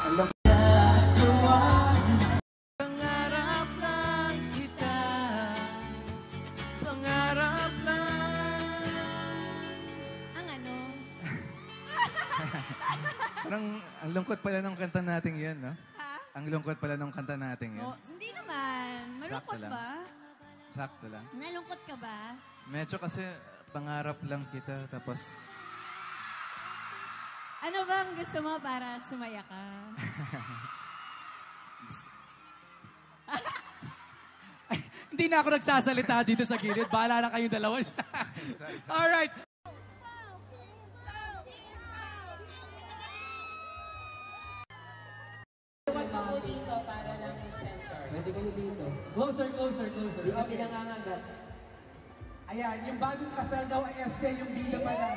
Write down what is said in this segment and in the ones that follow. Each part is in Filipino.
Alam Pangarap lang kita, pangarap lang. Ang ano? Parang ang lungkot pala ng kanta natin yun, no? Ha? Ang lungkot pala ng kanta natin yun. Oh, hindi naman. Malungkot Sakto lang. ba? Sakto lang. Nalungkot ka ba? Medyo kasi pangarap lang kita, tapos... Ano bang gusto mo para sumaya ka? Hindi na ako nagsasalita dito sa gilid. Bahala na kayong dalawa. Alright. Huwag mo po dito para lang yung center. Pwede kayo dito. Closer, closer, closer. Di kami nangangagat. Ayan, yung bagong kasal daw ay SK, yung bida pala.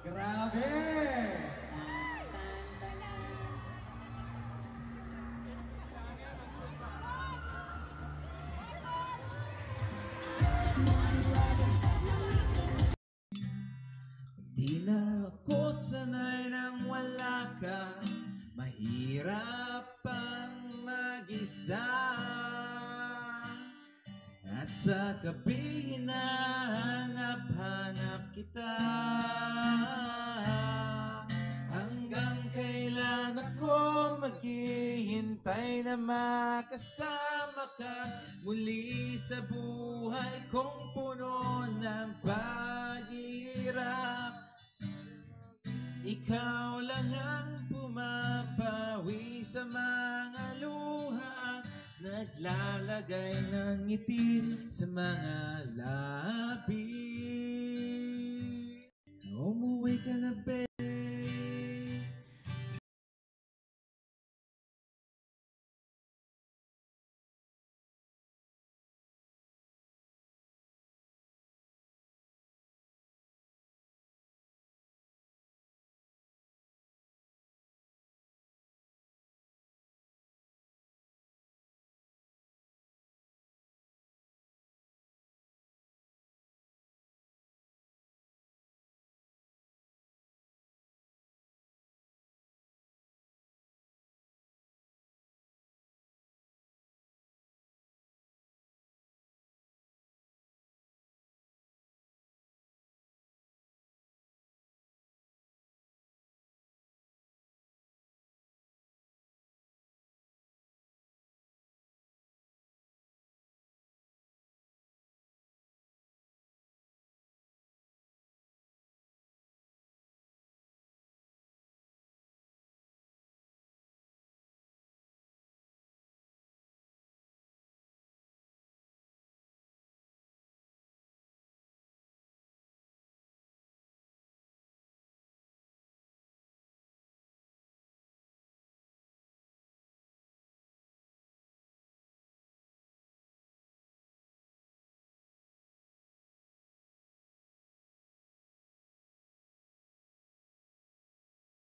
Grabe! Di na ako sanay nang wala ka. Mahirap pang mag-isa. At sa gabi hinahanap-hanap kita. Hanggang kailan ako maghihintay na makasama ka muli sa buhay kong puno ng paghihirap. Ikaw lang ang pumapawi sa mga luha, naglalagay ng ngiti sa mga labi. Umuwi ka na, babe.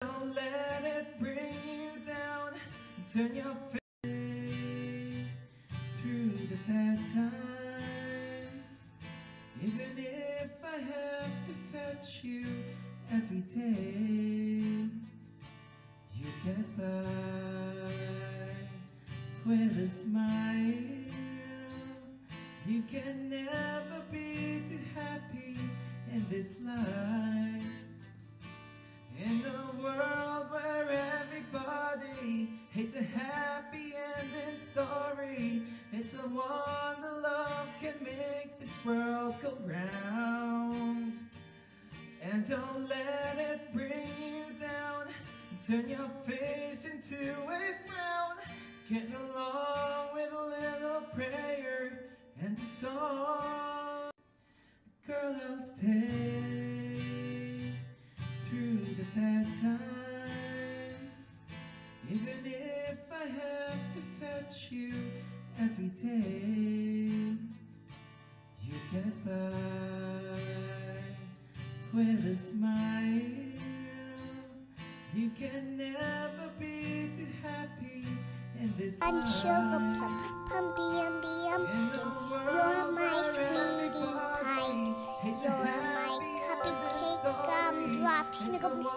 Don't let it bring you down. Turn your face through the bad times. Even if I have to fetch you every day, you get by with a smile. You can never be too happy in this life. In a world where everybody hates a happy ending story, it's a wonder love can make this world go round. And don't let it bring you down. Turn your face into a frown. Get along with a little prayer and a song. Girl, I'll stay through the bad times. Even if I have to fetch you every day, you get by with a smile. You can never be too happy in this And sugar life. plum, pumpy umby In umpkin. a world You're my where sweetie pie. everybody hates a You're my happy ending cupcake story, gum. Snickums